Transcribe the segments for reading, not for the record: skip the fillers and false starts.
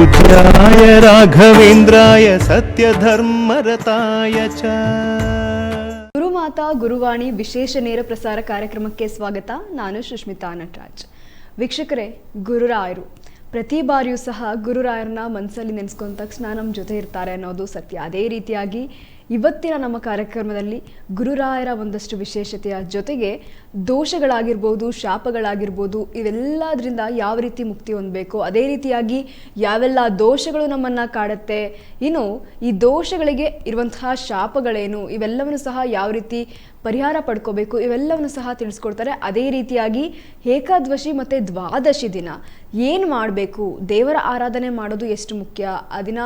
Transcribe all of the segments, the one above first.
पूज्याय राघवेन्द्राय सत्यधर्मरताय च। ಗುರುಮಾತಾ ಗುರುವಾಣಿ ವಿಶೇಷ ನೇರ ಪ್ರಸಾರ ಕಾರ್ಯಕ್ರಮಕ್ಕೆ ಸ್ವಾಗತ. ನಾನು ಸುಷ್ಮಿತಾ ನಟರಾಜ್. ವೀಕ್ಷಕರೇ, ಗುರುರಾಯರು ಪ್ರತಿ ಬಾರಿಯೂ ಸಹ ಗುರುರಾಯರನ್ನ ಮನಸ್ಸಲ್ಲಿ ನೆನೆಸ್ಕೊಂಡ ತಕ್ಷಣ ನಮ್ಮ ಜೊತೆ ಇರ್ತಾರೆ ಅನ್ನೋದು ಸತ್ಯ. ಅದೇ ರೀತಿಯಾಗಿ ಇವತ್ತಿನ ನಮ್ಮ ಕಾರ್ಯಕ್ರಮದಲ್ಲಿ ಗುರುರಾಯರ ಒಂದಷ್ಟು ವಿಶೇಷತೆಯ ಜೊತೆಗೆ ದೋಷಗಳಾಗಿರ್ಬೋದು, ಶಾಪಗಳಾಗಿರ್ಬೋದು, ಇವೆಲ್ಲದರಿಂದ ಯಾವ ರೀತಿ ಮುಕ್ತಿ ಹೊಂದಬೇಕು, ಅದೇ ರೀತಿಯಾಗಿ ಯಾವೆಲ್ಲ ದೋಷಗಳು ನಮ್ಮನ್ನು ಕಾಡುತ್ತೆ, ಇನ್ನು ಈ ದೋಷಗಳಿಗೆ ಇರುವಂತಹ ಶಾಪಗಳೇನು, ಇವೆಲ್ಲವನ್ನು ಸಹ ಯಾವ ರೀತಿ ಪರಿಹಾರ ಪಡ್ಕೋಬೇಕು, ಇವೆಲ್ಲವನ್ನು ಸಹ ತಿಳಿಸ್ಕೊಡ್ತಾರೆ. ಅದೇ ರೀತಿಯಾಗಿ ಏಕಾದಶಿ ಮತ್ತು ದ್ವಾದಶಿ ದಿನ ಏನು ಮಾಡಬೇಕು, ದೇವರ ಆರಾಧನೆ ಮಾಡೋದು ಎಷ್ಟು ಮುಖ್ಯ, ಆ ದಿನ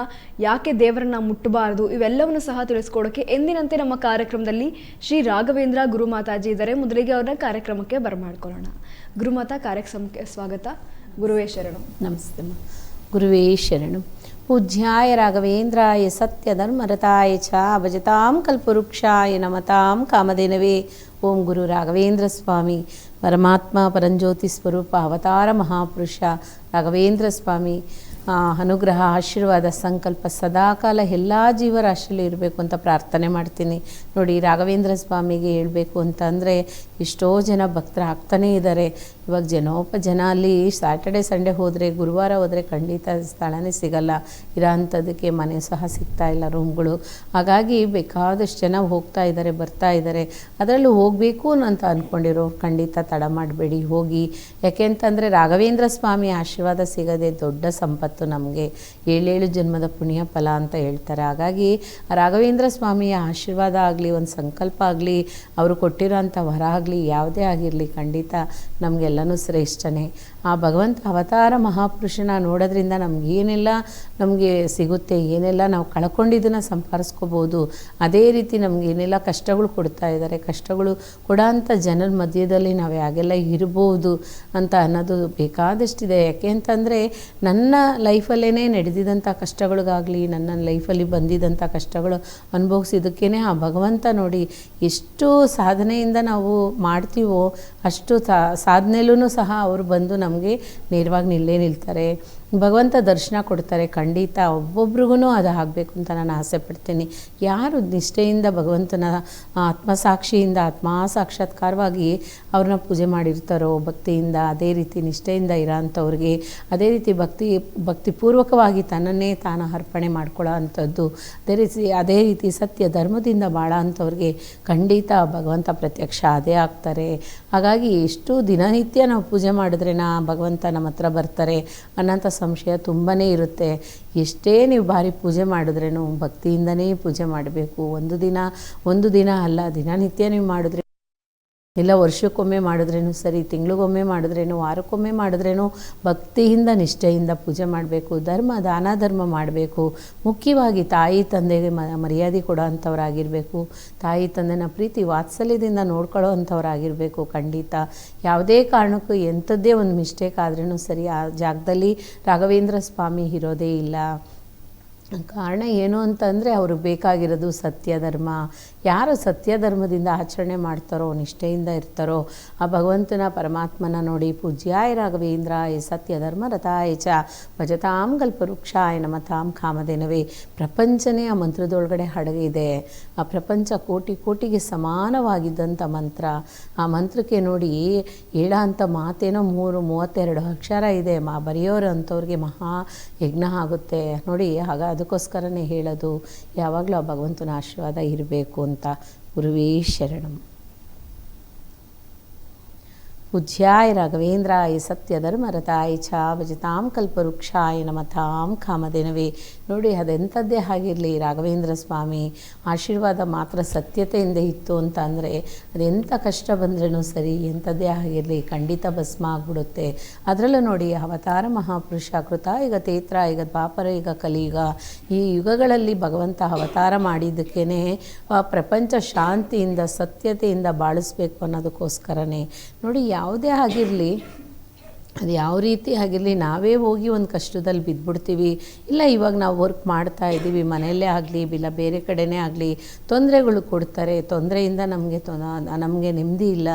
ಯಾಕೆ ದೇವರನ್ನ ಮುಟ್ಟಬಾರದು, ಇವೆಲ್ಲವನ್ನು ಸಹ ತಿಳಿಸ್ಕೊಡೋಕ್ಕೆ ಎಂದಿನಂತೆ ನಮ್ಮ ಕಾರ್ಯಕ್ರಮದಲ್ಲಿ ಶ್ರೀ ರಾಘವೇಂದ್ರ ಗುರುಮಾತಾಜಿ ಇದ್ದಾರೆ. ಮೊದಲಿಗೆ ಅವ್ರನ್ನ ಕಾರ್ಯಕ್ರಮಕ್ಕೆ ಬರಮಾಡ್ಕೊಳ್ಳೋಣ. ಗುರುಮಾತಾ, ಕಾರ್ಯಕ್ರಮಕ್ಕೆ ಸ್ವಾಗತ. ಗುರುವೇ ಶರಣು. ನಮಸ್ತೆ. ಗುರುವೇ ಶರಣು. ಪೂಜ್ಯಾಯ ರಾಘವೇಂದ್ರಾಯ ಸತ್ಯಧರ್ಮರತಾಯ ಚ ಭಜತಾಂ ಕಲ್ಪವೃಕ್ಷಾಯ ನಮತಾಂ ಕಾಮಧೇನವೇ. ಓಂ ಗುರು ರಾಘವೇಂದ್ರ ಸ್ವಾಮಿ ಪರಮಾತ್ಮ ಪರಂಜ್ಯೋತಿ ಸ್ವರೂಪ ಅವತಾರ ಮಹಾಪುರುಷ ರಾಘವೇಂದ್ರ ಸ್ವಾಮಿ ಅನುಗ್ರಹ, ಆಶೀರ್ವಾದ, ಸಂಕಲ್ಪ ಸದಾಕಾಲ ಎಲ್ಲ ಜೀವರಾಶಿಯಲ್ಲೂ ಇರಬೇಕು ಅಂತ ಪ್ರಾರ್ಥನೆ ಮಾಡ್ತೀನಿ. ನೋಡಿ, ರಾಘವೇಂದ್ರ ಸ್ವಾಮಿಗೆ ಹೇಳಬೇಕು ಅಂತ ಅಂದರೆ ಎಷ್ಟೋ ಜನ ಭಕ್ತರು ಆಗ್ತಾನೇ ಇದ್ದಾರೆ. ಇವಾಗ ಜನ ಅಲ್ಲಿ ಸ್ಯಾಟರ್ಡೆ ಸಂಡೇ ಹೋದರೆ, ಗುರುವಾರ ಹೋದರೆ ಖಂಡಿತ ಸ್ಥಳನೇ ಸಿಗಲ್ಲ. ಇರೋ ಅಂಥದ್ದಕ್ಕೆ ಮನೆ ಸಹ ಸಿಗ್ತಾ ಇಲ್ಲ, ರೂಮ್ಗಳು. ಹಾಗಾಗಿ ಬೇಕಾದಷ್ಟು ಜನ ಹೋಗ್ತಾ ಇದ್ದಾರೆ, ಬರ್ತಾ ಇದ್ದಾರೆ. ಅದರಲ್ಲೂ ಹೋಗಬೇಕು ಅಂತ ಅಂದ್ಕೊಂಡಿರೋ ಖಂಡಿತ ತಡ ಮಾಡಬೇಡಿ, ಹೋಗಿ. ಯಾಕೆ ಅಂತಂದರೆ ರಾಘವೇಂದ್ರ ಸ್ವಾಮಿ ಆಶೀರ್ವಾದ ಸಿಗೋದೇ ದೊಡ್ಡ ಸಂಪತ್ತು ನಮಗೆ. 7 ಜನ್ಮದ ಪುಣ್ಯ ಫಲ ಅಂತ ಹೇಳ್ತಾರೆ. ಹಾಗಾಗಿ ರಾಘವೇಂದ್ರ ಸ್ವಾಮಿಯ ಆಶೀರ್ವಾದ ಆಗಲಿ, ಒಂದು ಸಂಕಲ್ಪ ಆಗಲಿ, ಅವರು ಕೊಟ್ಟಿರೋ ಅಂಥ ವರ ಆಗಲಿ, ಯಾವುದೇ ಆಗಿರಲಿ, ಖಂಡಿತ ನಮಗೆಲ್ಲನೂ ಶ್ರೇಷ್ಠನೇ. ಆ ಭಗವಂತ ಅವತಾರ ಮಹಾಪುರುಷನ ನೋಡೋದ್ರಿಂದ ನಮಗೇನೆಲ್ಲ ನಮಗೆ ಸಿಗುತ್ತೆ, ಏನೆಲ್ಲ ನಾವು ಕಳ್ಕೊಂಡಿದ್ದನ್ನು ಸಂಪಾದಿಸ್ಕೋಬೋದು. ಅದೇ ರೀತಿ ನಮಗೇನೆಲ್ಲ ಕಷ್ಟಗಳು ಕೊಡ್ತಾ ಇದ್ದಾರೆ, ಕಷ್ಟಗಳು ಕೊಡೋಂಥ ಜನರ ಮಧ್ಯದಲ್ಲಿ ನಾವು ಯಾಗೆಲ್ಲ ಇರ್ಬೋದು ಅಂತ ಅನ್ನೋದು ಬೇಕಾದಷ್ಟಿದೆ. ಯಾಕೆ ಅಂತಂದರೆ ನನ್ನ ಲೈಫಲ್ಲೇ ನಡೆದಿದ್ದಂಥ ಕಷ್ಟಗಳಿಗಾಗಲಿ, ನನ್ನ ಲೈಫಲ್ಲಿ ಬಂದಿದ್ದಂಥ ಕಷ್ಟಗಳು ಅನುಭವಿಸಿದ್ದಕ್ಕೇ ಆ ಭಗವಂತ ನೋಡಿ ಎಷ್ಟು ಸಾಧನೆಯಿಂದ ನಾವು ಮಾಡ್ತೀವೋ ಅಷ್ಟು ಸಾಧನೆಯಲ್ಲೂ ಸಹ ಅವರು ಬಂದು ನಮಗೆ ನೇರವಾಗಿ ನಿಲ್ತಾರೆ. ಭಗವಂತ ದರ್ಶನ ಕೊಡ್ತಾರೆ. ಖಂಡಿತ ಒಬ್ಬೊಬ್ರಿಗೂ ಅದು ಆಗಬೇಕು ಅಂತ ನಾನು ಆಸೆ ಪಡ್ತೀನಿ. ಯಾರು ನಿಷ್ಠೆಯಿಂದ ಭಗವಂತನ ಆತ್ಮಸಾಕ್ಷಿಯಿಂದ ಆತ್ಮಸಾಕ್ಷಾತ್ಕಾರವಾಗಿ ಅವ್ರನ್ನ ಪೂಜೆ ಮಾಡಿರ್ತಾರೋ ಭಕ್ತಿಯಿಂದ, ಅದೇ ರೀತಿ ನಿಷ್ಠೆಯಿಂದ ಇರೋ ಅಂಥವ್ರಿಗೆ, ಅದೇ ರೀತಿ ಭಕ್ತಿಪೂರ್ವಕವಾಗಿ ತನ್ನನ್ನೇ ತಾನು ಅರ್ಪಣೆ ಮಾಡ್ಕೊಳ್ಳೋ ಅಂಥದ್ದು, ಅದೇ ರೀತಿ ಸತ್ಯ ಧರ್ಮದಿಂದ ಬಾಳೋ ಅಂಥವ್ರಿಗೆ ಖಂಡಿತ ಭಗವಂತ ಪ್ರತ್ಯಕ್ಷ ಅದೇ ಆಗ್ತಾರೆ. ಹಾಗಾಗಿ ಎಷ್ಟು ದಿನನಿತ್ಯ ನಾವು ಪೂಜೆ ಮಾಡಿದ್ರೆ ಭಗವಂತ ನಮ್ಮ ಹತ್ರ ಬರ್ತಾರೆ ಅನ್ನೋಂಥ ಸಂಶಯ ತುಂಬಾ ಇರುತ್ತೆ. ಎಷ್ಟೇ ನೀವು ಬಾರಿ ಪೂಜೆ ಮಾಡಿದ್ರೇನು ಭಕ್ತಿಯಿಂದನೇ ಪೂಜೆ ಮಾಡಬೇಕು. ಒಂದು ದಿನ ಅಲ್ಲ, ದಿನನಿತ್ಯ ನೀವು ಮಾಡಿದ್ರೆ, ಇಲ್ಲ ವರ್ಷಕ್ಕೊಮ್ಮೆ ಮಾಡಿದ್ರೇನು ಸರಿ, ತಿಂಗಳಿಗೊಮ್ಮೆ ಮಾಡಿದ್ರೇನು, ವಾರಕ್ಕೊಮ್ಮೆ ಮಾಡಿದ್ರೇನು ಭಕ್ತಿಯಿಂದ ನಿಷ್ಠೆಯಿಂದ ಪೂಜೆ ಮಾಡಬೇಕು. ದಾನ ಧರ್ಮ ಮಾಡಬೇಕು. ಮುಖ್ಯವಾಗಿ ತಾಯಿ ತಂದೆಗೆ ಮರ್ಯಾದೆ ಕೊಡೋ ಅಂಥವ್ರಾಗಿರಬೇಕು. ತಾಯಿ ತಂದೆನ ಪ್ರೀತಿ ವಾತ್ಸಲ್ಯದಿಂದ ನೋಡ್ಕೊಳ್ಳೋ ಅಂಥವ್ರಾಗಿರಬೇಕು. ಖಂಡಿತ ಯಾವುದೇ ಕಾರಣಕ್ಕೂ ಎಂಥದ್ದೇ ಒಂದು ಮಿಸ್ಟೇಕ್ ಆದ್ರೂ ಸರಿ, ಆ ಜಾಗದಲ್ಲಿ ರಾಘವೇಂದ್ರ ಸ್ವಾಮಿ ಇರೋದೇ ಇಲ್ಲ. ಕಾರಣ ಏನು ಅಂತಂದರೆ ಅವರು ಬೇಕಾಗಿರೋದು ಸತ್ಯ ಧರ್ಮ. ಯಾರು ಸತ್ಯ ಧರ್ಮದಿಂದ ಆಚರಣೆ ಮಾಡ್ತಾರೋ, ನಿಷ್ಠೆಯಿಂದ ಇರ್ತಾರೋ, ಆ ಭಗವಂತನ ಪರಮಾತ್ಮನ ನೋಡಿ ಪೂಜ್ಯಾಯ ರಾಘವೇಂದ್ರಾಯ ಸತ್ಯ ಧರ್ಮ ರಥಾಯ ಚ ಭಜತಾಂ ಕಲ್ಪವೃಕ್ಷಾಯ ನಮತಾಂ ಕಾಮಧೇನವೇ. ಪ್ರಪಂಚನೇ ಆ ಮಂತ್ರದೊಳಗಡೆ ಅಡಗಿದೆ. ಆ ಪ್ರಪಂಚ ಕೋಟಿಗೆ ಸಮಾನವಾಗಿದ್ದಂಥ ಮಂತ್ರ. ಆ ಮಂತ್ರಕ್ಕೆ ನೋಡಿ ಹೇಳೋ ಅಂಥ ಮಾತೇನೋ 32 ಅಕ್ಷರ ಇದೆ. ಬರೆಯೋರು ಅಂಥವ್ರಿಗೆ ಮಹಾ ಯಜ್ಞ ಆಗುತ್ತೆ ನೋಡಿ. ಅದಕ್ಕೋಸ್ಕರನೇ ಹೇಳೋದು ಯಾವಾಗಲೂ ಆ ಭಗವಂತನ ಆಶೀರ್ವಾದ ಇರಬೇಕು ಅಂತ. ಗುರುವೇ ಶರಣಂ. ಪೂಜ್ಯಾಯ ರಾಘವೇಂದ್ರಾಯ ಸತ್ಯಧರ್ಮರತಾಯ ಚ ಭಜತಾಂ ಕಲ್ಪವೃಕ್ಷಾಯ ನಮತಾಂ ಕಾಮಧೇನವೇ. ನೋಡಿ, ಅದೆಂಥದ್ದೇ ಆಗಿರಲಿ, ರಾಘವೇಂದ್ರ ಸ್ವಾಮಿ ಆಶೀರ್ವಾದ ಮಾತ್ರ ಸತ್ಯತೆಯಿಂದ ಇತ್ತು ಅಂತ ಅಂದರೆ ಅದೆಂಥ ಕಷ್ಟ ಬಂದ್ರೂ ಸರಿ, ಎಂಥದ್ದೇ ಆಗಿರಲಿ ಖಂಡಿತ ಭಸ್ಮ ಆಗಿಬಿಡುತ್ತೆ. ಅದರಲ್ಲೂ ನೋಡಿ, ಅವತಾರ ಮಹಾಪುರುಷ ಕೃತ ಈಗ ತೇತ್ರ, ಈಗ ದ್ವಾಪರ, ಈಗ ಕಲಿಯುಗ, ಈ ಯುಗಗಳಲ್ಲಿ ಭಗವಂತ ಅವತಾರ ಮಾಡಿದ್ದಕ್ಕೇ ಪ್ರಪಂಚ ಶಾಂತಿಯಿಂದ ಸತ್ಯತೆಯಿಂದ ಬಾಳಿಸ್ಬೇಕು ಅನ್ನೋದಕ್ಕೋಸ್ಕರನೇ. ನೋಡಿ, ಯಾವುದೇ ಆಗಿರಲಿ ಅದು ಯಾವ ರೀತಿ ಆಗಿರಲಿ, ನಾವೇ ಹೋಗಿ ಒಂದು ಕಷ್ಟದಲ್ಲಿ ಬಿದ್ದುಬಿಡ್ತೀವಿ. ಇಲ್ಲ ಇವಾಗ ನಾವು ವರ್ಕ್ ಮಾಡ್ತಾ ಇದ್ದೀವಿ, ಮನೆಯಲ್ಲೇ ಆಗಲಿ ಇಲ್ಲ ಬೇರೆ ಕಡೆನೇ ಆಗಲಿ ತೊಂದರೆಗಳು ಕೊಡ್ತಾರೆ. ತೊಂದರೆಯಿಂದ ನಮಗೆ ನೆಮ್ಮದಿ ಇಲ್ಲ,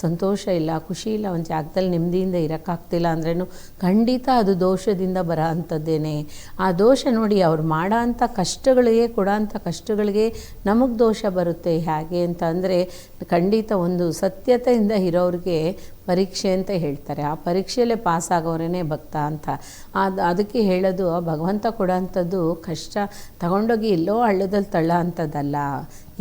ಸಂತೋಷ ಇಲ್ಲ, ಖುಷಿ ಇಲ್ಲ, ಒಂದು ಜಾಗದಲ್ಲಿ ನೆಮ್ಮದಿಯಿಂದ ಇರೋಕ್ಕಾಗ್ತಿಲ್ಲ ಅಂದ್ರೂ ಖಂಡಿತ ಅದು ದೋಷದಿಂದ ಬರೋ ಅಂಥದ್ದೇನೆ. ಆ ದೋಷ ನೋಡಿ, ಅವ್ರು ಮಾಡೋ ಅಂಥ ಕಷ್ಟಗಳಿಗೆ, ಕೊಡೋ ಅಂಥ ಕಷ್ಟಗಳಿಗೆ ನಮಗೆ ದೋಷ ಬರುತ್ತೆ. ಹೇಗೆ ಅಂತ ಅಂದರೆ, ಖಂಡಿತ ಒಂದು ಸತ್ಯತೆಯಿಂದ ಇರೋರಿಗೆ ಪರೀಕ್ಷೆ ಅಂತ ಹೇಳ್ತಾರೆ. ಆ ಪರೀಕ್ಷೆಯಲ್ಲೇ ಪಾಸ್ ಆಗೋರೇ ಭಕ್ತ ಅಂತ. ಅದಕ್ಕೆ ಹೇಳೋದು, ಭಗವಂತ ಕೊಡೋ ಅಂಥದ್ದು ಕಷ್ಟ ತಗೊಂಡೋಗಿ ಎಲ್ಲೋ ಹಳ್ಳದಲ್ಲಿ ತಳ್ಳೋ ಅಂಥದ್ದಲ್ಲ.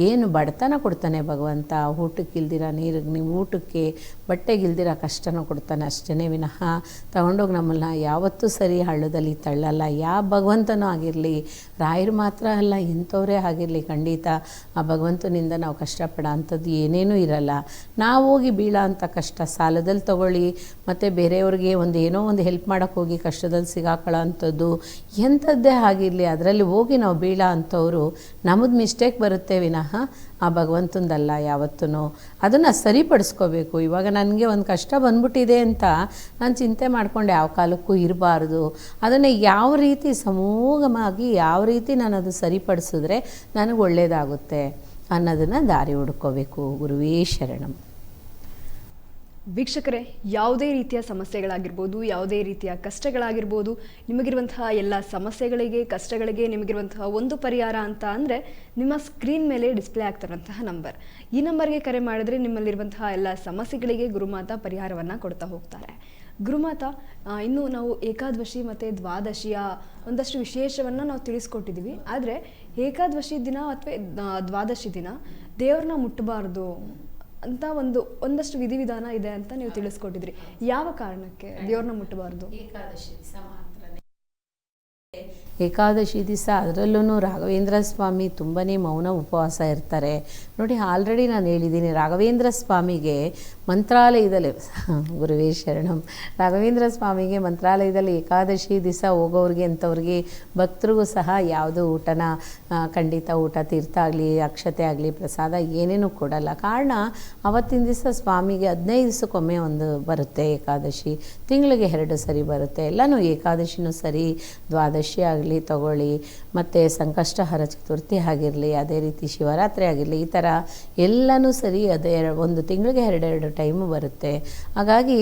ಏನು ಬಡತನ ಕೊಡ್ತಾನೆ ಭಗವಂತ, ಊಟಕ್ಕಿಲ್ದಿರ ನೀರಿಗೆ ಊಟಕ್ಕೆ ಬಟ್ಟೆಗಿಲ್ದಿರ ಕಷ್ಟನ ಕೊಡ್ತಾನೆ ಅಷ್ಟೇ ವಿನಃ ತಗೊಂಡೋಗಿ ನಮ್ಮನ್ನ ಯಾವತ್ತೂ ಸರಿ ಹಳ್ಳದಲ್ಲಿ ತಳ್ಳಲ್ಲ. ಯಾವ ಭಗವಂತನೂ ಆಗಿರಲಿ, ರಾಯರು ಮಾತ್ರ ಅಲ್ಲ, ಇಂಥವರೇ ಆಗಿರಲಿ, ಖಂಡಿತ ಆ ಭಗವಂತನಿಂದ ನಾವು ಕಷ್ಟಪಡೋ ಅಂಥದ್ದು ಏನೇನೂ ಇರಲ್ಲ. ನಾವು ಹೋಗಿ ಬೀಳೋ ಅಂಥ ಕಷ್ಟ ಸಾಲದಲ್ಲಿ ತಗೊಳ್ಳಿ, ಮತ್ತು ಬೇರೆಯವ್ರಿಗೆ ಏನೋ ಒಂದು ಹೆಲ್ಪ್ ಮಾಡೋಕ್ಕೆ ಹೋಗಿ ಕಷ್ಟದಲ್ಲಿ ಸಿಗಾಕೊಳ್ಳೋ ಅಂಥದ್ದು ಎಂಥದ್ದೇ ಆಗಿರಲಿ, ಅದರಲ್ಲಿ ಹೋಗಿ ನಾವು ಬೀಳೋ ಅಂಥವ್ರು ನಮ್ಮದು ಮಿಸ್ಟೇಕ್ ಬರುತ್ತೆ ವಿನಃ ಆ ಭಗವಂತಂದಲ್ಲ ಯಾವತ್ತೂ. ಅದನ್ನು ಸರಿಪಡಿಸ್ಕೋಬೇಕು. ಇವಾಗ ನನಗೆ ಒಂದು ಕಷ್ಟ ಬಂದ್ಬಿಟ್ಟಿದೆ ಅಂತ ನಾನು ಚಿಂತೆ ಮಾಡ್ಕೊಂಡು ಯಾವ ಕಾಲಕ್ಕೂ ಇರಬಾರ್ದು. ಅದನ್ನು ಯಾವ ರೀತಿ ಸಮೂಹವಾಗಿ ಯಾವ ರೀತಿ ನಾನು ಅದು ಸರಿಪಡಿಸಿದ್ರೆ ನನಗೆ ಒಳ್ಳೆಯದಾಗುತ್ತೆ ಅನ್ನೋದನ್ನು ದಾರಿ ಹುಡ್ಕೋಬೇಕು. ಗುರುವೇ ಶರಣಂ. ವೀಕ್ಷಕರೇ, ಯಾವುದೇ ರೀತಿಯ ಸಮಸ್ಯೆಗಳಾಗಿರ್ಬೋದು, ಯಾವುದೇ ರೀತಿಯ ಕಷ್ಟಗಳಾಗಿರ್ಬೋದು, ನಿಮಗಿರುವಂತಹ ಎಲ್ಲ ಸಮಸ್ಯೆಗಳಿಗೆ, ಕಷ್ಟಗಳಿಗೆ ನಿಮಗಿರುವಂತಹ ಒಂದು ಪರಿಹಾರ ಅಂತ ಅಂದರೆ ನಿಮ್ಮ ಸ್ಕ್ರೀನ್ ಮೇಲೆ ಡಿಸ್ಪ್ಲೇ ಆಗ್ತಿರುವಂತಹ ನಂಬರ್. ಈ ನಂಬರ್ಗೆ ಕರೆ ಮಾಡಿದ್ರೆ ನಿಮ್ಮಲ್ಲಿರುವಂತಹ ಎಲ್ಲ ಸಮಸ್ಯೆಗಳಿಗೆ ಗುರುಮಾತಾ ಪರಿಹಾರವನ್ನು ಕೊಡ್ತಾ ಹೋಗ್ತಾರೆ. ಗುರುಮಾತಾ, ಇನ್ನು ನಾವು ಏಕಾದಶಿ ಮತ್ತು ದ್ವಾದಶಿಯ ಒಂದಷ್ಟು ವಿಶೇಷವನ್ನು ನಾವು ತಿಳಿಸ್ಕೊಟ್ಟಿದ್ದೀವಿ. ಆದರೆ ಏಕಾದಶಿ ದಿನ ಅಥವಾ ದ್ವಾದಶಿ ದಿನ ದೇವ್ರನ್ನ ಮುಟ್ಟಬಾರ್ದು ಅಂತ ಒಂದಷ್ಟು ವಿಧಿವಿಧಾನ ಇದೆ ಅಂತ ನೀವು ತಿಳಿಸ್ಕೊಟ್ಟಿದ್ರಿ. ಯಾವ ಕಾರಣಕ್ಕೆ ದೇವ್ರನ್ನ ಮುಟ್ಟಬಾರ್ದು? ಏಕಾದಶಿ ದಿವಸ ಅದರಲ್ಲೂ ರಾಘವೇಂದ್ರ ಸ್ವಾಮಿ ತುಂಬಾ ಮೌನ ಉಪವಾಸ ಇರ್ತಾರೆ ನೋಡಿ. ಆಲ್ರೆಡಿ ನಾನು ಹೇಳಿದ್ದೀನಿ, ರಾಘವೇಂದ್ರ ಸ್ವಾಮಿಗೆ ಮಂತ್ರಾಲಯದಲ್ಲಿ, ಗುರುವೇ ಶರಣಂ, ರಾಘವೇಂದ್ರ ಸ್ವಾಮಿಗೆ ಮಂತ್ರಾಲಯದಲ್ಲಿ ಏಕಾದಶಿ ದಿವಸ ಹೋಗೋರಿಗೆ ಅಂಥವ್ರಿಗೆ ಭಕ್ತರಿಗೂ ಸಹ ಯಾವುದೋ ಊಟನ ಖಂಡಿತ ಊಟ ತೀರ್ಥ ಆಗಲಿ, ಅಕ್ಷತೆ ಆಗಲಿ, ಪ್ರಸಾದ ಏನೇನೂ ಕೊಡಲ್ಲ. ಕಾರಣ ಅವತ್ತಿನ ದಿವಸ ಸ್ವಾಮಿಗೆ 15 ದಿವಸಕ್ಕೊಮ್ಮೆ ಒಂದು ಬರುತ್ತೆ ಏಕಾದಶಿ, ತಿಂಗಳಿಗೆ 2 ಸರಿ ಬರುತ್ತೆ. ಎಲ್ಲನೂ ಏಕಾದಶಿನೂ ಸರಿ, ದ್ವಾದಶಿ ಆಗಲಿ ತಗೊಳ್ಳಿ, ಮತ್ತು ಸಂಕಷ್ಟಹರ ಚತುರ್ಥಿ ಆಗಿರಲಿ, ಅದೇ ರೀತಿ ಶಿವರಾತ್ರಿ ಆಗಿರಲಿ, ಈ ಥರ ಎಲ್ಲನೂ ಸರಿ ಅದೇ ಒಂದು ತಿಂಗಳಿಗೆ 2 ಟೈಮು ಬರುತ್ತೆ. ಹಾಗಾಗಿ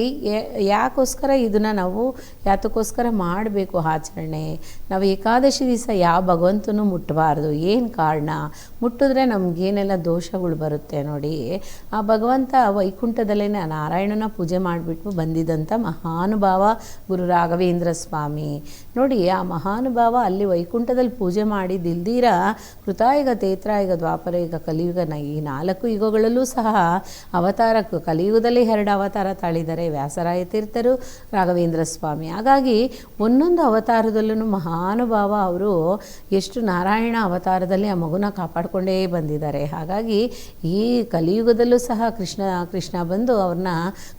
ಯಾಕೋಸ್ಕರ ಇದನ್ನು ನಾವು ಯಾತಕ್ಕೋಸ್ಕರ ಮಾಡಬೇಕು ಆಚರಣೆ? ನಾವು ಏಕಾದಶಿ ದಿವಸ ಯಾವ ಭಗವಂತನೂ ಮುಟ್ಟಬಾರ್ದು. ಏನು ಕಾರಣ? ಮುಟ್ಟಿದ್ರೆ ನಮಗೇನೆಲ್ಲ ದೋಷಗಳು ಬರುತ್ತೆ ನೋಡಿ. ಆ ಭಗವಂತ ವೈಕುಂಠದಲ್ಲೇ ನಾರಾಯಣನ ಪೂಜೆ ಮಾಡಿಬಿಟ್ಟು ಬಂದಿದ್ದಂಥ ಮಹಾನುಭಾವ ಗುರು ರಾಘವೇಂದ್ರ ಸ್ವಾಮಿ ನೋಡಿ. ಆ ಮಹಾನುಭಾವ ಅಲ್ಲಿ ವೈಕುಂಠದಲ್ಲಿ ಪೂಜೆ ಮಾಡಿದ್ದಿಲ್ದಿರ ಕೃತಾಯುಗ, ತೇತ್ರಾಯುಗ, ದ್ವಾಪರಯುಗ, ಕಲಿಯುಗ, ಈ 4 ಯುಗಗಳಲ್ಲೂ ಸಹ ಅವತಾರಕ್ಕೂ ಕಲಿಯುಗದಲ್ಲಿ 2 ಅವತಾರ ತಾಳಿದ್ದಾರೆ ವ್ಯಾಸರಾಯ ತೀರ್ಥರು, ರಾಘವೇಂದ್ರ ಸ್ವಾಮಿ. ಹಾಗಾಗಿ ಒಂದೊಂದು ಅವತಾರದಲ್ಲೂ ಮಹಾನುಭಾವ ಅವರು ಎಷ್ಟು ನಾರಾಯಣ ಅವತಾರದಲ್ಲಿ ಆ ಮಗುನ ಕಾಪಾಡಿಕೊಂಡೇ ಬಂದಿದ್ದಾರೆ. ಹಾಗಾಗಿ ಈ ಕಲಿಯುಗದಲ್ಲೂ ಸಹ ಕೃಷ್ಣ ಬಂದು ಅವ್ರನ್ನ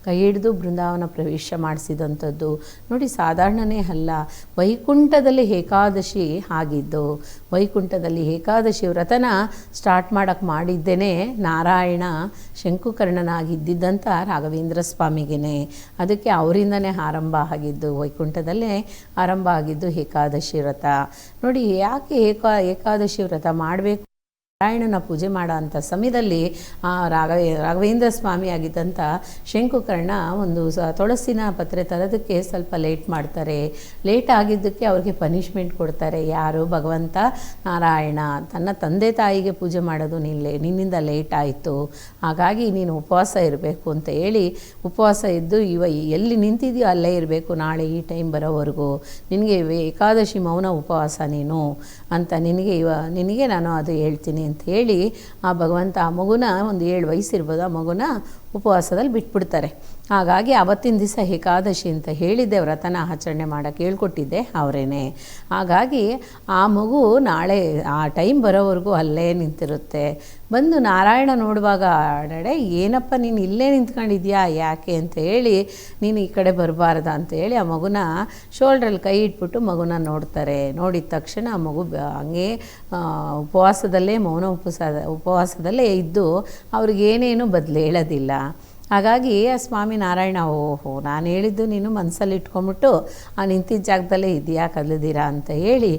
ಕೈ ಹಿಡಿದು ಬೃಂದಾವನ ಪ್ರವೇಶ ಮಾಡಿಸಿದಂಥದ್ದು ನೋಡಿ. ಸಾಧಾರಣನೇ ಅಲ್ಲ. ವೈಕುಂಠದಲ್ಲಿ ಏಕಾದಶಿ ಆಗಿದ್ದು, ವೈಕುಂಠದಲ್ಲಿ ಏಕಾದಶಿ ವ್ರತನ ಸ್ಟಾರ್ಟ್ ಮಾಡೋಕ್ಕೆ ಮಾಡಿದ್ದೇನೆ ನಾರಾಯಣ ಶಂಕುಕರ್ಣನಾಗಿದ್ದಂಥ ರಾಘವೇಂದ್ರ ಸ್ವಾಮಿಗೇ. ಅದಕ್ಕೆ ಅವರಿಂದನೇ ಆರಂಭ ಆಗಿದ್ದು, ವೈಕುಂಠದಲ್ಲೇ ಆರಂಭ ಆಗಿದ್ದು ಏಕಾದಶಿ ವ್ರತ ನೋಡಿ. ಯಾಕೆ ಏಕಾದಶಿ ವ್ರತ ಮಾಡಬೇಕು? ನಾರಾಯಣನ ಪೂಜೆ ಮಾಡೋ ಅಂಥ ಸಮಯದಲ್ಲಿ ರಾಘವೇಂದ್ರ ಸ್ವಾಮಿ ಆಗಿದ್ದಂಥ ಶಂಕುಕರ್ಣ ಒಂದು ತುಳಸಿನ ಪತ್ರೆ ತರೋದಕ್ಕೆ ಸ್ವಲ್ಪ ಲೇಟ್ ಮಾಡ್ತಾರೆ. ಲೇಟ್ ಆಗಿದ್ದಕ್ಕೆ ಅವ್ರಿಗೆ ಪನಿಷ್ಮೆಂಟ್ ಕೊಡ್ತಾರೆ. ಯಾರು? ಭಗವಂತ ನಾರಾಯಣ ತನ್ನ ತಂದೆ ತಾಯಿಗೆ ಪೂಜೆ ಮಾಡೋದು ನಿನ್ನಿಂದ ಲೇಟ್ ಆಯಿತು, ಹಾಗಾಗಿ ನೀನು ಉಪವಾಸ ಇರಬೇಕು ಅಂತ ಹೇಳಿ ಉಪವಾಸ ಇದ್ದು ಎಲ್ಲಿ ನಿಂತಿದೆಯೋ ಅಲ್ಲೇ ಇರಬೇಕು ನಾಳೆ ಈ ಟೈಮ್ ಬರೋವರೆಗೂ, ನಿನಗೆ ಏಕಾದಶಿ ಮೌನ ಉಪವಾಸ ನೀನು ಅಂತ ನಿನಗೆ ನಾನು ಅದು ಹೇಳ್ತೀನಿ ಅಂತ ಹೇಳಿ ಆ ಭಗವಂತ ಆ ಮಗುನ ಒಂದು 7 ವಯಸ್ಸಿರ್ಬೋದು, ಆ ಮಗುನ ಉಪವಾಸದಲ್ಲಿ ಬಿಟ್ಬಿಡ್ತಾರೆ. ಹಾಗಾಗಿ ಆವತ್ತಿನ ದಿವಸ ಏಕಾದಶಿ ಅಂತ ಹೇಳಿದ್ದೆ, ವ್ರತನ ಆಚರಣೆ ಮಾಡೋಕ್ಕೆ ಹೇಳ್ಕೊಟ್ಟಿದ್ದೆ ಅವರೇನೆ. ಹಾಗಾಗಿ ಆ ಮಗು ನಾಳೆ ಆ ಟೈಮ್ ಬರೋವರೆಗೂ ಅಲ್ಲೇ ನಿಂತಿರುತ್ತೆ. ಬಂದು ನಾರಾಯಣ ನೋಡುವಾಗ ಅಡಡೆ ಏನಪ್ಪ ನೀನು ಇಲ್ಲೇ ನಿಂತ್ಕೊಂಡಿದ್ಯಾ ಯಾಕೆ ಅಂತ ಹೇಳಿ, ನೀನು ಈ ಕಡೆ ಬರಬಾರ್ದ ಅಂತ ಹೇಳಿ ಆ ಮಗುನ ಶೋಲ್ಡ್ರಲ್ಲಿ ಕೈ ಇಟ್ಬಿಟ್ಟು ಮಗುನ ನೋಡ್ತಾರೆ. ನೋಡಿದ ತಕ್ಷಣ ಆ ಮಗು ಹಂಗೆ ಉಪವಾಸದಲ್ಲೇ ಮೌನ ಉಪವಾಸದಲ್ಲೇ ಇದ್ದು ಅವ್ರಿಗೇನೇನು ಬದಲು ಹೇಳೋದಿಲ್ಲ. ಹಾಗಾಗಿ ಆ ಸ್ವಾಮಿ ನಾರಾಯಣ, ಓಹೋ ನಾನು ಹೇಳಿದ್ದು ನೀನು ಮನಸ್ಸಲ್ಲಿ ಇಟ್ಕೊಂಬಿಟ್ಟು ಆ ನಿಂತಿದ್ದ ಜಾಗದಲ್ಲೇ ಇದೆಯಾ ಕದಲಿದ್ದೀರಾ ಅಂತ ಹೇಳಿ,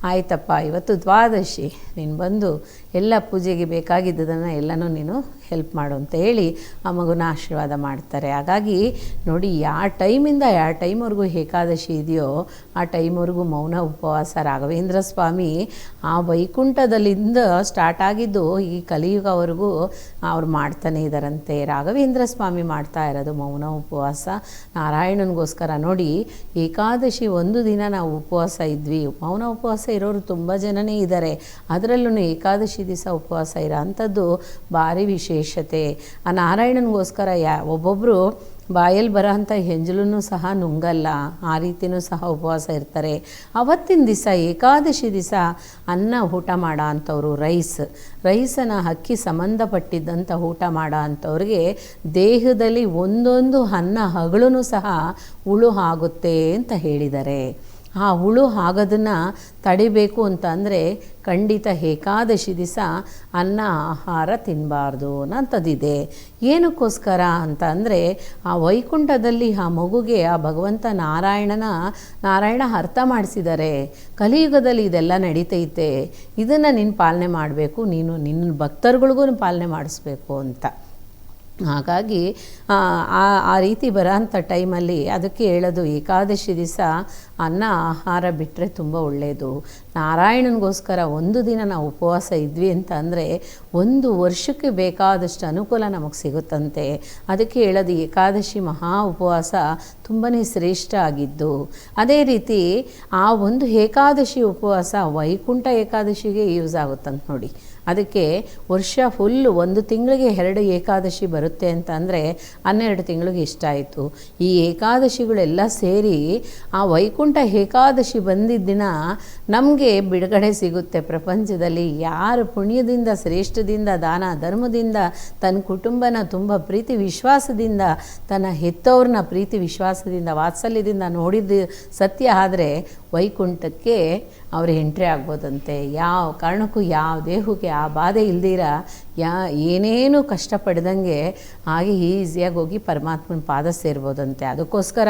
ಆಯ್ತಪ್ಪ ಇವತ್ತು ದ್ವಾದಶಿ, ನೀನು ಬಂದು ಎಲ್ಲ ಪೂಜೆಗೆ ಬೇಕಾಗಿದ್ದದನ್ನು ಎಲ್ಲನೂ ನೀನು ಹೆಲ್ಪ್ ಮಾಡು ಅಂತ ಹೇಳಿ ಆ ಮಗುನ ಆಶೀರ್ವಾದ ಮಾಡ್ತಾರೆ. ಹಾಗಾಗಿ ನೋಡಿ, ಯಾವ ಟೈಮಿಂದ ಯಾವ ಟೈಮ್ವರೆಗೂ ಏಕಾದಶಿ ಇದೆಯೋ ಆ ಟೈಮ್ವರೆಗೂ ಮೌನ ಉಪವಾಸ ರಾಘವೇಂದ್ರ ಸ್ವಾಮಿ ಆ ವೈಕುಂಠದಲ್ಲಿಂದ ಸ್ಟಾರ್ಟ್ ಆಗಿದ್ದು ಈ ಕಲಿಯುಗವರೆಗೂ ಅವ್ರು ಮಾಡ್ತಾನೆ ಇದ್ದಾರಂತೆ. ರಾಘವೇಂದ್ರ ಸ್ವಾಮಿ ಮಾಡ್ತಾ ಇರೋದು ಮೌನ ಉಪವಾಸ ನಾರಾಯಣನಿಗೋಸ್ಕರ. ನೋಡಿ, ಏಕಾದಶಿ ಒಂದು ದಿನ ನಾವು ಉಪವಾಸ ಇದ್ವಿ, ಮೌನ ಉಪವಾಸ ಇರೋರು ತುಂಬ ಜನನೇ ಇದ್ದಾರೆ. ಅದರಲ್ಲೂ ಏಕಾದಶಿ ದಿವಸ ಉಪವಾಸ ಇರೋ ಅಂಥದ್ದು ಭಾರಿ ವಿಶೇಷತೆ. ಆ ನಾರಾಯಣನಿಗೋಸ್ಕರ ಒಬ್ಬೊಬ್ಬರು ಬಾಯಲ್ಲಿ ಬರೋ ಅಂಥ ಹೆಂಜಲೂ ಸಹ ನುಂಗಲ್ಲ, ಆ ರೀತಿಯೂ ಸಹ ಉಪವಾಸ ಇರ್ತಾರೆ. ಅವತ್ತಿನ ದಿವಸ ಏಕಾದಶಿ ದಿವಸ ಅನ್ನ ಊಟ ಮಾಡೋ ಅಂಥವ್ರು, ರೈಸನ್ನು ಅಕ್ಕಿ ಸಂಬಂಧಪಟ್ಟಿದ್ದಂಥ ಊಟ ಮಾಡೋ ಅಂಥವ್ರಿಗೆ ದೇಹದಲ್ಲಿ ಒಂದೊಂದು ಅನ್ನ ಹಗಳೂ ಸಹ ಹುಳು ಆಗುತ್ತೆ ಅಂತ ಹೇಳಿದ್ದಾರೆ. ಆ ಹುಳು ಆಗೋದನ್ನು ತಡಿಬೇಕು ಅಂತ ಅಂದರೆ ಖಂಡಿತ ಏಕಾದಶಿ ದಿವಸ ಅನ್ನ ಆಹಾರ ತಿನ್ನಬಾರ್ದು ಅನ್ನೋಂಥದ್ದಿದೆ. ಏನಕ್ಕೋಸ್ಕರ ಅಂತ ಅಂದರೆ ಆ ವೈಕುಂಠದಲ್ಲಿ ಆ ಮಗುಗೆ ಆ ಭಗವಂತ ನಾರಾಯಣ ಅರ್ಥ ಮಾಡಿಸಿದ್ದಾರೆ, ಕಲಿಯುಗದಲ್ಲಿ ಇದೆಲ್ಲ ನಡೀತೈತೆ, ಇದನ್ನು ನೀನು ಪಾಲನೆ ಮಾಡಬೇಕು, ನೀನು ನಿನ್ನ ಭಕ್ತರುಗಳಿಗೂ ಪಾಲನೆ ಮಾಡಿಸ್ಬೇಕು ಅಂತ. ಹಾಗಾಗಿ ಆ ರೀತಿ ಬರೋಂಥ ಟೈಮಲ್ಲಿ ಅದಕ್ಕೆ ಹೇಳೋದು, ಏಕಾದಶಿ ದಿವಸ ಅನ್ನ ಆಹಾರ ಬಿಟ್ಟರೆ ತುಂಬ ಒಳ್ಳೆಯದು. ನಾರಾಯಣನಿಗೋಸ್ಕರ ಒಂದು ದಿನ ನಾವು ಉಪವಾಸ ಇದ್ವಿ ಅಂತ ಅಂದರೆ ಒಂದು ವರ್ಷಕ್ಕೆ ಬೇಕಾದಷ್ಟು ಅನುಕೂಲ ನಮಗೆ ಸಿಗುತ್ತಂತೆ. ಅದಕ್ಕೆ ಹೇಳೋದು ಏಕಾದಶಿ ಮಹಾ ಉಪವಾಸ ತುಂಬಾ ಶ್ರೇಷ್ಠ ಆಗಿದ್ದು. ಅದೇ ರೀತಿ ಆ ಒಂದು ಏಕಾದಶಿ ಉಪವಾಸ ವೈಕುಂಠ ಏಕಾದಶಿಗೆ ಯೂಸ್ ಆಗುತ್ತಂತ ನೋಡಿ. ಅದಕ್ಕೆ ವರ್ಷ ಫುಲ್ಲು 1 ತಿಂಗಳಿಗೆ 2 ಏಕಾದಶಿ ಬರುತ್ತೆ ಅಂತ ಅಂದರೆ 12 ತಿಂಗಳಿಗೆ ಇಷ್ಟಾಯಿತು. ಈ ಏಕಾದಶಿಗಳೆಲ್ಲ ಸೇರಿ ಆ ವೈಕುಂಠ ಏಕಾದಶಿ ಬಂದಿದ್ದ ದಿನ ನಮಗೆ ಬಿಡುಗಡೆ ಸಿಗುತ್ತೆ. ಪ್ರಪಂಚದಲ್ಲಿ ಯಾರು ಪುಣ್ಯದಿಂದ, ಶ್ರೇಷ್ಠದಿಂದ, ದಾನ ಧರ್ಮದಿಂದ, ತನ್ನ ಕುಟುಂಬನ ತುಂಬ ಪ್ರೀತಿ ವಿಶ್ವಾಸದಿಂದ, ತನ್ನ ಹೆತ್ತವ್ರನ್ನ ಪ್ರೀತಿ ವಿಶ್ವಾಸದಿಂದ, ವಾತ್ಸಲ್ಯದಿಂದ ನೋಡಿದ್ದು ಸತ್ಯ ಆದರೆ ವೈಕುಂಠಕ್ಕೆ ಅವರು ಎಂಟ್ರಿ ಆಗ್ಬೋದಂತೆ. ಯಾವ ಕಾರಣಕ್ಕೂ ಯಾವ ದೇಹಕ್ಕೆ ಆ ಬಾಧೆ ಇಲ್ದಿರ ಏನೇನು ಕಷ್ಟಪಡ್ದಂಗೆ ಹಾಗೆ ಈಸಿಯಾಗಿ ಹೋಗಿ ಪರಮಾತ್ಮನ ಪಾದ ಸೇರ್ಬೋದಂತೆ. ಅದಕ್ಕೋಸ್ಕರ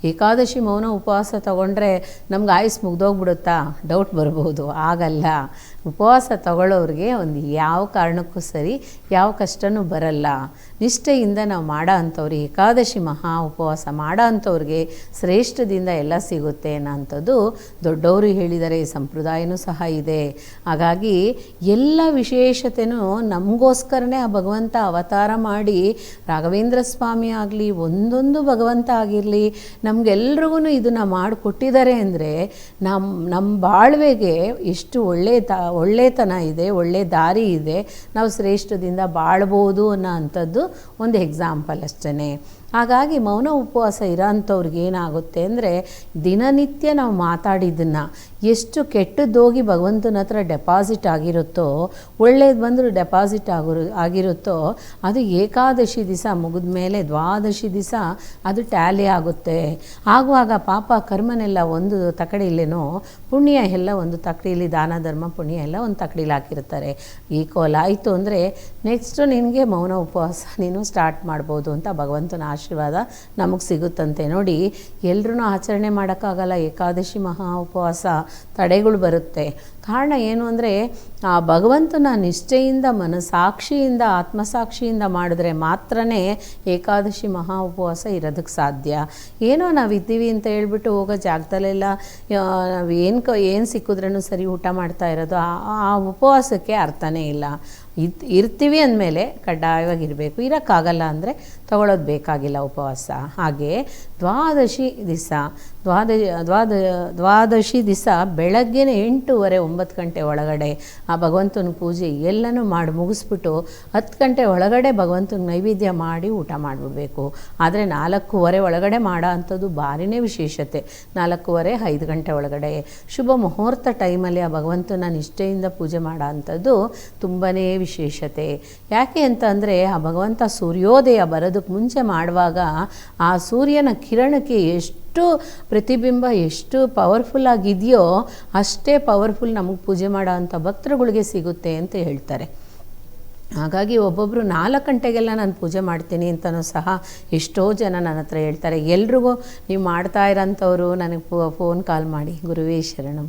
ಏಕಾದಶಿ ಮೌನ ಉಪವಾಸ ತಗೊಂಡ್ರೆ ನಮ್ಗೆ ಆಯುಸ್ ಮುಗ್ದೋಗ್ಬಿಡುತ್ತಾ ಡೌಟ್ ಬರ್ಬೋದು. ಆಗಲ್ಲ. ಉಪವಾಸ ತಗೊಳ್ಳೋರಿಗೆ ಒಂದು ಯಾವ ಕಾರಣಕ್ಕೂ ಸರಿ ಯಾವ ಕಷ್ಟವೂ ಬರಲ್ಲ. ನಿಷ್ಠೆಯಿಂದ ನಾವು ಮಾಡೋ ಅಂಥವ್ರು, ಏಕಾದಶಿ ಮಹಾ ಉಪವಾಸ ಮಾಡೋ ಅಂಥವ್ರಿಗೆ ಶ್ರೇಷ್ಠದಿಂದ ಎಲ್ಲ ಸಿಗುತ್ತೆ ಅನ್ನೋಂಥದ್ದು ದೊಡ್ಡವರು ಹೇಳಿದ್ದಾರೆ, ಸಂಪ್ರದಾಯನೂ ಸಹ ಇದೆ. ಹಾಗಾಗಿ ಎಲ್ಲ ವಿಶೇಷತೆಯೂ ನಮಗೋಸ್ಕರನೇ ಆ ಭಗವಂತ ಅವತಾರ ಮಾಡಿ, ರಾಘವೇಂದ್ರ ಸ್ವಾಮಿ ಆಗಲಿ, ಒಂದೊಂದು ಭಗವಂತ ಆಗಿರಲಿ, ನಮಗೆಲ್ರಿಗೂ ಇದನ್ನು ಮಾಡಿಕೊಟ್ಟಿದ್ದಾರೆ ಅಂದರೆ ನಮ್ಮ ಬಾಳ್ವೆಗೆ ಎಷ್ಟು ಒಳ್ಳೆತನ ಇದೆ, ಒಳ್ಳೆ ದಾರಿ ಇದೆ, ನಾವು ಶ್ರೇಷ್ಠದಿಂದ ಬಾಳ್ಬೋದು ಅನ್ನೋ ಅಂಥದ್ದು ಒಂದು ಎಕ್ಸಾಂಪಲ್ ಅಷ್ಟೇ. ಹಾಗಾಗಿ ಮೌನ ಉಪವಾಸ ಇರೋ ಅಂಥವ್ರಿಗೆ ಏನಾಗುತ್ತೆ ಅಂದರೆ ದಿನನಿತ್ಯ ನಾವು ಮಾತಾಡಿದ್ದನ್ನು ಎಷ್ಟು ಕೆಟ್ಟದ್ದೋಗಿ ಭಗವಂತನ ಹತ್ರ ಡೆಪಾಸಿಟ್ ಆಗಿರುತ್ತೋ, ಒಳ್ಳೇದು ಬಂದರೂ ಡೆಪಾಸಿಟ್ ಆಗಿರುತ್ತೋ ಅದು ಏಕಾದಶಿ ದಿವಸ ಮುಗಿದ ಮೇಲೆ ದ್ವಾದಶಿ ದಿವಸ ಅದು ಟ್ಯಾಲಿ ಆಗುತ್ತೆ. ಆಗುವಾಗ ಪಾಪ ಕರ್ಮನೆಲ್ಲ ಒಂದು ತಕಡಿಲೇನೋ, ಪುಣ್ಯ ಎಲ್ಲ ಒಂದು ತಕಡಿಲಿ, ದಾನ ಧರ್ಮ ಪುಣ್ಯ ಎಲ್ಲ ಒಂದು ತಕಡಿಲಿ ಹಾಕಿರ್ತಾರೆ. ಈಕ್ವಲ್ ಆಯಿತು ಅಂದರೆ ನೆಕ್ಸ್ಟು ನಿನಗೆ ಮೌನ ಉಪವಾಸ ನೀನು ಸ್ಟಾರ್ಟ್ ಮಾಡ್ಬೋದು ಅಂತ ಭಗವಂತನ ಆಶೀರ್ವಾದ ನಮಗೆ ಸಿಗುತ್ತಂತೆ. ನೋಡಿ, ಎಲ್ಲರೂ ಆಚರಣೆ ಮಾಡೋಕ್ಕಾಗಲ್ಲ ಏಕಾದಶಿ ಮಹಾ ಉಪವಾಸ, ತಡೆಗಳು ಬರುತ್ತೆ. ಕಾರಣ ಏನು ಅಂದರೆ ಆ ಭಗವಂತನ ನಿಷ್ಠೆಯಿಂದ, ಮನಸಾಕ್ಷಿಯಿಂದ, ಆತ್ಮಸಾಕ್ಷಿಯಿಂದ ಮಾಡಿದ್ರೆ ಮಾತ್ರ ಏಕಾದಶಿ ಮಹಾ ಉಪವಾಸ ಇರೋದಕ್ಕೆ ಸಾಧ್ಯ. ಏನೋ ನಾವು ಇದ್ದೀವಿ ಅಂತ ಹೇಳ್ಬಿಟ್ಟು ಹೋಗೋ ಜಾಗದಲ್ಲೆಲ್ಲ ನಾವು ಏನು ಸಿಕ್ಕಿದ್ರೂ ಸರಿ ಊಟ ಮಾಡ್ತಾ ಇರೋದು, ಆ ಉಪವಾಸಕ್ಕೆ ಅರ್ಥನೇ ಇಲ್ಲ. ಇರ್ತೀವಿ ಅಂದಮೇಲೆ ಕಡ್ಡಾಯವಾಗಿರಬೇಕು, ಇರೋಕ್ಕಾಗಲ್ಲ ಅಂದರೆ ತಗೊಳ್ಳೋದು ಬೇಕಾಗಿಲ್ಲ ಉಪವಾಸ. ಹಾಗೆ ದ್ವಾದಶಿ ದಿವಸ ಬೆಳಗ್ಗೆ 8:30-9 ಗಂಟೆ ಒಳಗಡೆ ಆ ಭಗವಂತನ ಪೂಜೆ ಎಲ್ಲನೂ ಮಾಡಿ ಮುಗಿಸ್ಬಿಟ್ಟು 10 ಗಂಟೆ ಒಳಗಡೆ ಭಗವಂತನ ನೈವೇದ್ಯ ಮಾಡಿ ಊಟ ಮಾಡಿಬಿಡ್ಬೇಕು. ಆದರೆ 4:15 ಒಳಗಡೆ ಮಾಡೋ ಅಂಥದ್ದು ಭಾರಿನೇ ವಿಶೇಷತೆ. 4:15-5 ಗಂಟೆ ಒಳಗಡೆ ಶುಭ ಮುಹೂರ್ತ ಟೈಮಲ್ಲಿ ಆ ಭಗವಂತನ ನಿಷ್ಠೆಯಿಂದ ಪೂಜೆ ಮಾಡೋ ಅಂಥದ್ದು ತುಂಬಾ ವಿಶೇಷತೆ. ಯಾಕೆ ಅಂತ ಅಂದರೆ ಆ ಭಗವಂತ ಸೂರ್ಯೋದಯ ಬರೋದಕ್ಕೆ ಮುಂಚೆ ಮಾಡುವಾಗ ಆ ಸೂರ್ಯನ ಕಿರಣಕ್ಕೆ ಎಷ್ಟು ಪ್ರತಿಬಿಂಬ ಎಷ್ಟು ಪವರ್ಫುಲ್ ಆಗಿದೆಯೋ ಅಷ್ಟೇ ಪವರ್ಫುಲ್ ನಮಗೆ ಪೂಜೆ ಮಾಡೋ ಅಂಥ ಭಕ್ತರುಗಳಿಗೆ ಸಿಗುತ್ತೆ ಅಂತ ಹೇಳ್ತಾರೆ. ಹಾಗಾಗಿ ಒಬ್ಬೊಬ್ಬರು 4 ಗಂಟೆಗೆಲ್ಲ ನಾನು ಪೂಜೆ ಮಾಡ್ತೀನಿ ಅಂತಲೂ ಸಹ ಎಷ್ಟೋ ಜನ ನನ್ನ ಹತ್ರ ಹೇಳ್ತಾರೆ. ಎಲ್ರಿಗೂ ನೀವು ಮಾಡ್ತಾ ಇರೋಂಥವ್ರು ನನಗೆ ಫೋನ್ ಕಾಲ್ ಮಾಡಿ. ಗುರುವೇ ಶರಣಂ.